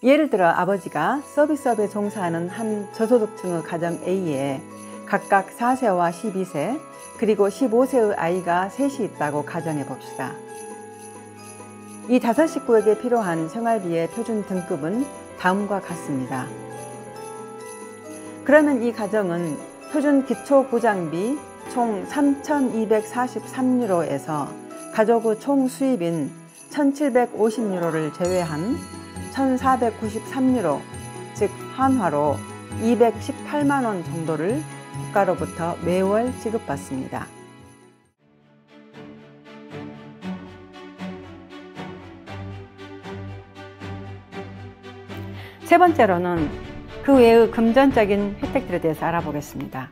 예를 들어 아버지가 서비스업에 종사하는 한 저소득층의 가정 A에 각각 4세와 12세 그리고 15세의 아이가 셋이 있다고 가정해 봅시다. 이 5식구에게 필요한 생활비의 표준 등급은 다음과 같습니다. 그러면 이 가정은 표준 기초보장비 총 3,243유로에서 가족의 총 수입인 1,750유로를 제외한 1,493유로, 즉 환화로 218만 원 정도를 국가로부터 매월 지급받습니다. 세 번째로는 그 외의 금전적인 혜택들에 대해서 알아보겠습니다.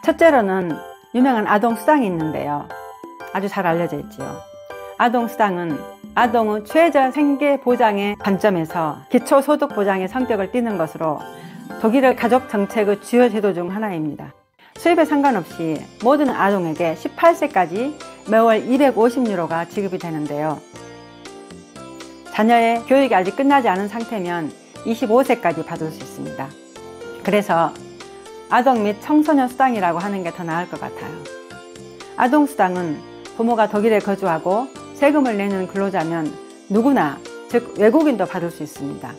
첫째로는 유명한 아동수당이 있는데요. 아주 잘 알려져 있지요. 아동수당은 아동의 최저 생계 보장의 관점에서 기초소득 보장의 성격을 띠는 것으로 독일의 가족 정책의 주요 제도 중 하나입니다. 수입에 상관없이 모든 아동에게 18세까지 매월 250유로가 지급이 되는데요. 자녀의 교육이 아직 끝나지 않은 상태면 25세까지 받을 수 있습니다. 그래서 아동 및 청소년 수당이라고 하는 게 더 나을 것 같아요. 아동 수당은 부모가 독일에 거주하고 세금을 내는 근로자면 누구나, 즉 외국인도 받을 수 있습니다.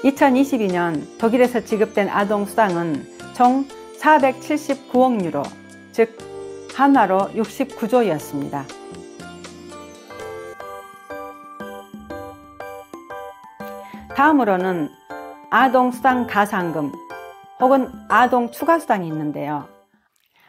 2022년 독일에서 지급된 아동 수당은 총 479억 유로, 즉 한화로 69조였습니다. 다음으로는 아동수당 가산금 혹은 아동추가수당이 있는데요.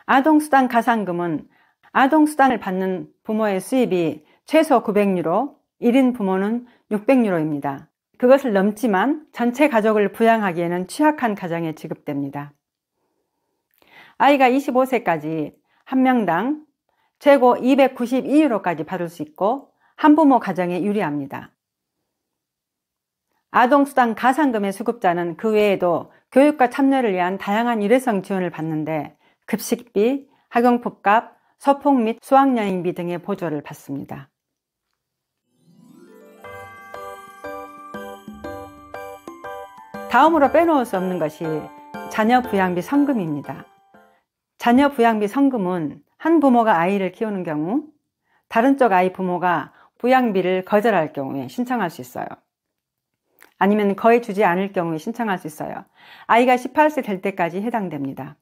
아동수당 가산금은 아동수당을 받는 부모의 수입이 최소 900유로, 1인 부모는 600유로입니다. 그것을 넘지만 전체 가족을 부양하기에는 취약한 가정에 지급됩니다. 아이가 25세까지 한 명당 최고 292유로까지 받을 수 있고 한부모 가정에 유리합니다. 아동수당 가산금의 수급자는 그 외에도 교육과 참여를 위한 다양한 일회성 지원을 받는데 급식비, 학용품값, 소폭 및 수학여행비 등의 보조를 받습니다. 다음으로 빼놓을 수 없는 것이 자녀 부양비 성금입니다. 자녀 부양비 성금은 한 부모가 아이를 키우는 경우 다른 쪽 아이 부모가 부양비를 거절할 경우에 신청할 수 있어요. 아니면 거의 주지 않을 경우에 신청할 수 있어요. 아이가 18세 될 때까지 해당됩니다.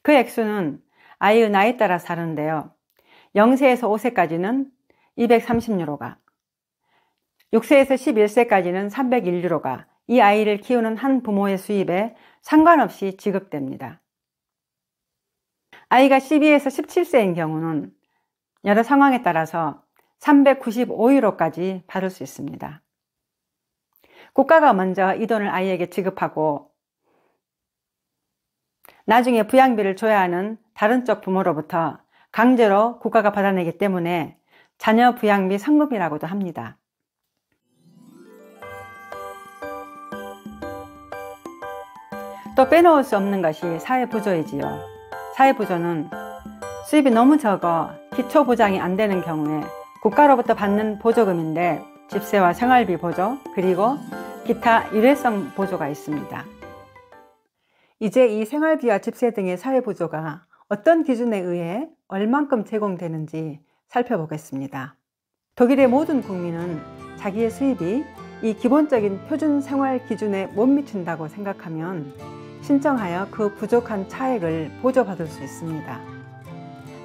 그 액수는 아이의 나이에 따라 다른데요. 0세에서 5세까지는 230유로가, 6세에서 11세까지는 301유로가 이 아이를 키우는 한 부모의 수입에 상관없이 지급됩니다. 아이가 12에서 17세인 경우는 여러 상황에 따라서 395유로까지 받을 수 있습니다. 국가가 먼저 이 돈을 아이에게 지급하고 나중에 부양비를 줘야 하는 다른 쪽 부모로부터 강제로 국가가 받아내기 때문에 자녀 부양비 성금이라고도 합니다. 또 빼놓을 수 없는 것이 사회부조이지요. 사회부조는 수입이 너무 적어 기초보장이 안 되는 경우에 국가로부터 받는 보조금인데 집세와 생활비 보조, 그리고 기타 일회성 보조가 있습니다. 이제 이 생활비와 집세 등의 사회보조가 어떤 기준에 의해 얼만큼 제공되는지 살펴보겠습니다. 독일의 모든 국민은 자기의 수입이 이 기본적인 표준 생활 기준에 못 미친다고 생각하면 신청하여 그 부족한 차액을 보조받을 수 있습니다.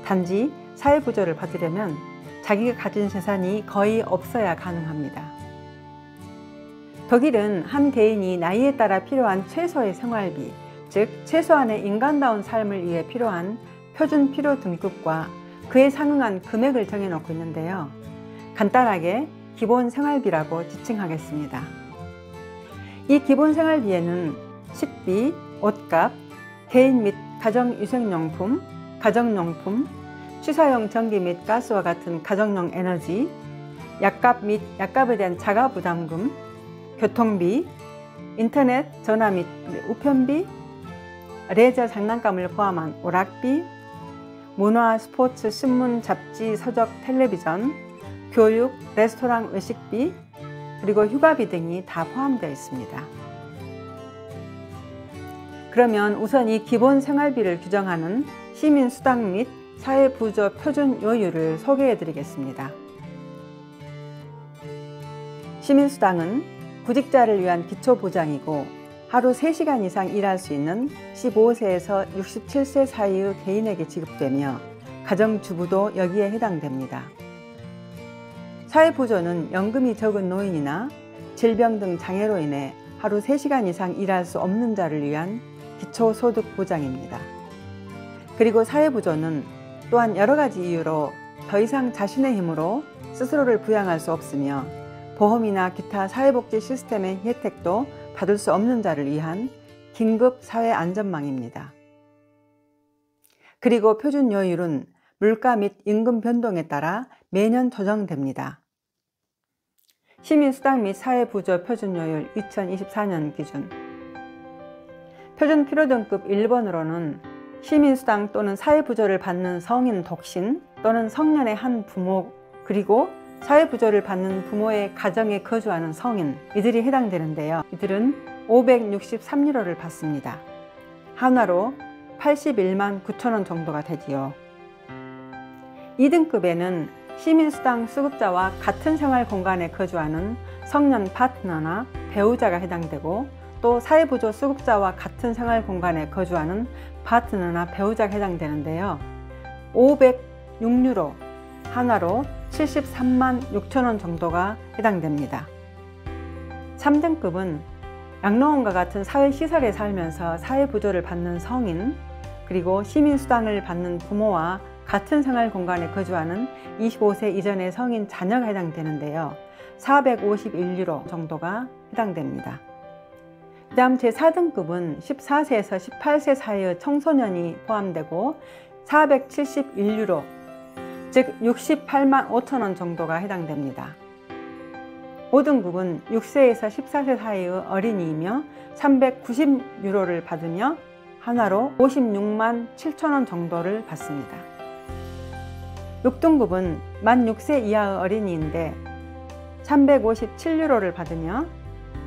단지 사회보조를 받으려면 자기가 가진 재산이 거의 없어야 가능합니다. 독일은 한 개인이 나이에 따라 필요한 최소의 생활비, 즉 최소한의 인간다운 삶을 위해 필요한 표준 필요 등급과 그에 상응한 금액을 정해놓고 있는데요. 간단하게 기본 생활비라고 지칭하겠습니다. 이 기본 생활비에는 식비, 옷값, 개인 및 가정위생용품, 가정용품, 취사용 전기 및 가스와 같은 가정용 에너지, 약값 및 약값에 대한 자가부담금, 교통비, 인터넷, 전화 및 우편비, 레저 장난감을 포함한 오락비, 문화, 스포츠, 신문, 잡지, 서적, 텔레비전, 교육, 레스토랑, 외식비, 그리고 휴가비 등이 다 포함되어 있습니다. 그러면 우선 이 기본 생활비를 규정하는 시민수당 및 사회부조 표준 요율을 소개해 드리겠습니다. 시민수당은 구직자를 위한 기초보장이고 하루 3시간 이상 일할 수 있는 15세에서 67세 사이의 개인에게 지급되며 가정주부도 여기에 해당됩니다. 사회보조는 연금이 적은 노인이나 질병 등 장애로 인해 하루 3시간 이상 일할 수 없는 자를 위한 기초소득 보장입니다. 그리고 사회부조는 또한 여러 가지 이유로 더 이상 자신의 힘으로 스스로를 부양할 수 없으며 보험이나 기타 사회복지 시스템의 혜택도 받을 수 없는 자를 위한 긴급 사회안전망입니다. 그리고 표준 요율은 물가 및 임금 변동에 따라 매년 조정됩니다. 시민수당 및 사회부조 표준요율 2024년 기준 표준 필요등급 1번으로는 시민수당 또는 사회부조를 받는 성인 독신 또는 성년의 한 부모 그리고 사회부조를 받는 부모의 가정에 거주하는 성인 이들이 해당되는데요. 이들은 563유로를 받습니다. 한화로 81만 9천원 정도가 되지요. 2등급에는 시민수당 수급자와 같은 생활 공간에 거주하는 성년 파트너나 배우자가 해당되고 또 사회부조 수급자와 같은 생활 공간에 거주하는 파트너나 배우자가 해당되는데요. 506유로, 한화로 73만 6천원 정도가 해당됩니다. 3등급은 양로원과 같은 사회시설에 살면서 사회부조를 받는 성인 그리고 시민수당을 받는 부모와 같은 생활 공간에 거주하는 25세 이전의 성인 자녀가 해당되는데요. 451유로 정도가 해당됩니다. 그 다음 제4등급은 14세에서 18세 사이의 청소년이 포함되고 471유로, 즉 68만 5천원 정도가 해당됩니다. 5등급은 6세에서 14세 사이의 어린이이며 390유로를 받으며 한화로 56만 7천원 정도를 받습니다. 6등급은 만 6세 이하의 어린이인데 357유로를 받으며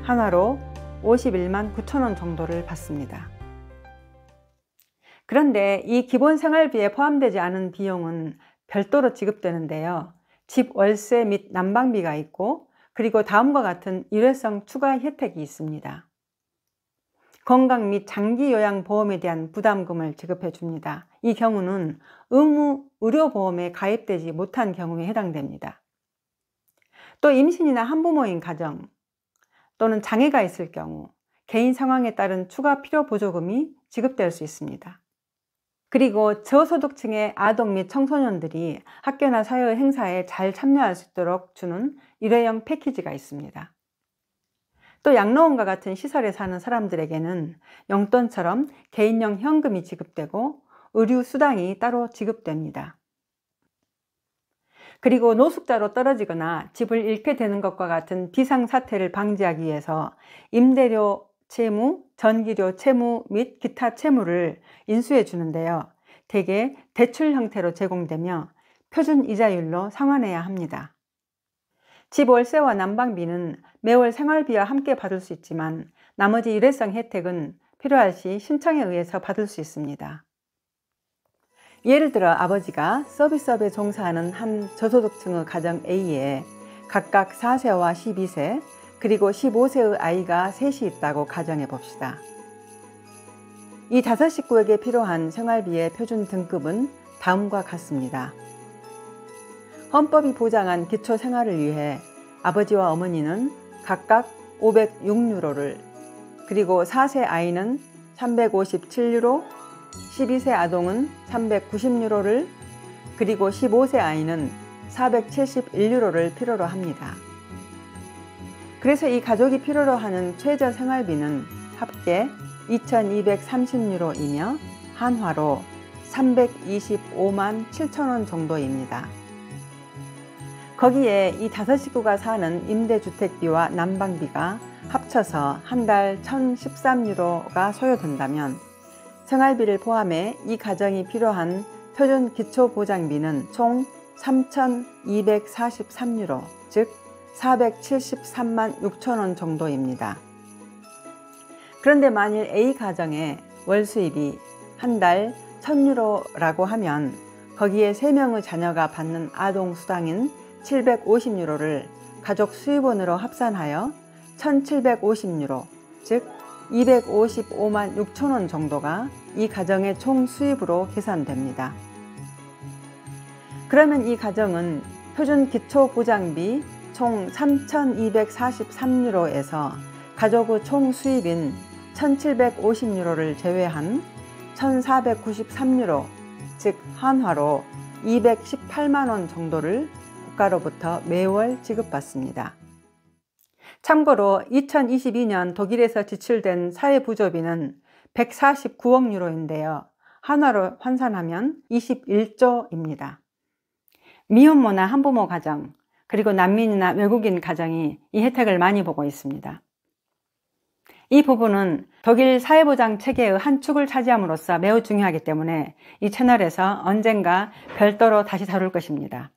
한화로 51만 9천원 정도를 받습니다. 그런데 이 기본 생활비에 포함되지 않은 비용은 별도로 지급되는데요. 집 월세 및 난방비가 있고 그리고 다음과 같은 일회성 추가 혜택이 있습니다. 건강 및 장기 요양 보험에 대한 부담금을 지급해 줍니다. 이 경우는 의무 의료보험에 가입되지 못한 경우에 해당됩니다. 또 임신이나 한부모인 가정 또는 장애가 있을 경우 개인 상황에 따른 추가 필요 보조금이 지급될 수 있습니다. 그리고 저소득층의 아동 및 청소년들이 학교나 사회 행사에 잘 참여할 수 있도록 주는 일회용 패키지가 있습니다. 또 양로원과 같은 시설에 사는 사람들에게는 용돈처럼 개인용 현금이 지급되고 의류 수당이 따로 지급됩니다. 그리고 노숙자로 떨어지거나 집을 잃게 되는 것과 같은 비상사태를 방지하기 위해서 임대료 채무, 전기료 채무 및 기타 채무를 인수해 주는데요. 대개 대출 형태로 제공되며 표준 이자율로 상환해야 합니다. 집 월세와 난방비는 매월 생활비와 함께 받을 수 있지만 나머지 일회성 혜택은 필요할 시 신청에 의해서 받을 수 있습니다. 예를 들어 아버지가 서비스업에 종사하는 한 저소득층의 가정 A에 각각 4세와 12세 그리고 15세의 아이가 셋이 있다고 가정해 봅시다. 이 5식구에게 필요한 생활비의 표준 등급은 다음과 같습니다. 헌법이 보장한 기초 생활을 위해 아버지와 어머니는 각각 506유로를 그리고 4세 아이는 357유로, 12세 아동은 390유로를 그리고 15세 아이는 471유로를 필요로 합니다. 그래서 이 가족이 필요로 하는 최저 생활비는 합계 2230유로이며 한화로 325만 7천원 정도입니다. 거기에 이 5식구가 사는 임대주택비와 난방비가 합쳐서 한 달 1013유로가 소요된다면 생활비를 포함해 이 가정이 필요한 표준 기초보장비는 총 3,243유로, 즉 473만 6천 원 정도입니다. 그런데 만일 A가정의 월 수입이 한 달 1,000유로라고 하면 거기에 3명의 자녀가 받는 아동수당인 750유로를 가족 수입원으로 합산하여 1,750유로, 즉 255만 6천 원 정도가 이 가정의 총 수입으로 계산됩니다. 그러면 이 가정은 표준 기초보장비 총 3,243유로에서 가족의 총 수입인 1,750유로를 제외한 1,493유로, 즉 한화로 218만 원 정도를 국가로부터 매월 지급받습니다. 참고로 2022년 독일에서 지출된 사회부조비는 149억 유로인데요. 한화로 환산하면 21조입니다. 미혼모나 한부모 가정, 그리고 난민이나 외국인 가정이 이 혜택을 많이 보고 있습니다. 이 부분은 독일 사회보장 체계의 한 축을 차지함으로써 매우 중요하기 때문에 이 채널에서 언젠가 별도로 다시 다룰 것입니다.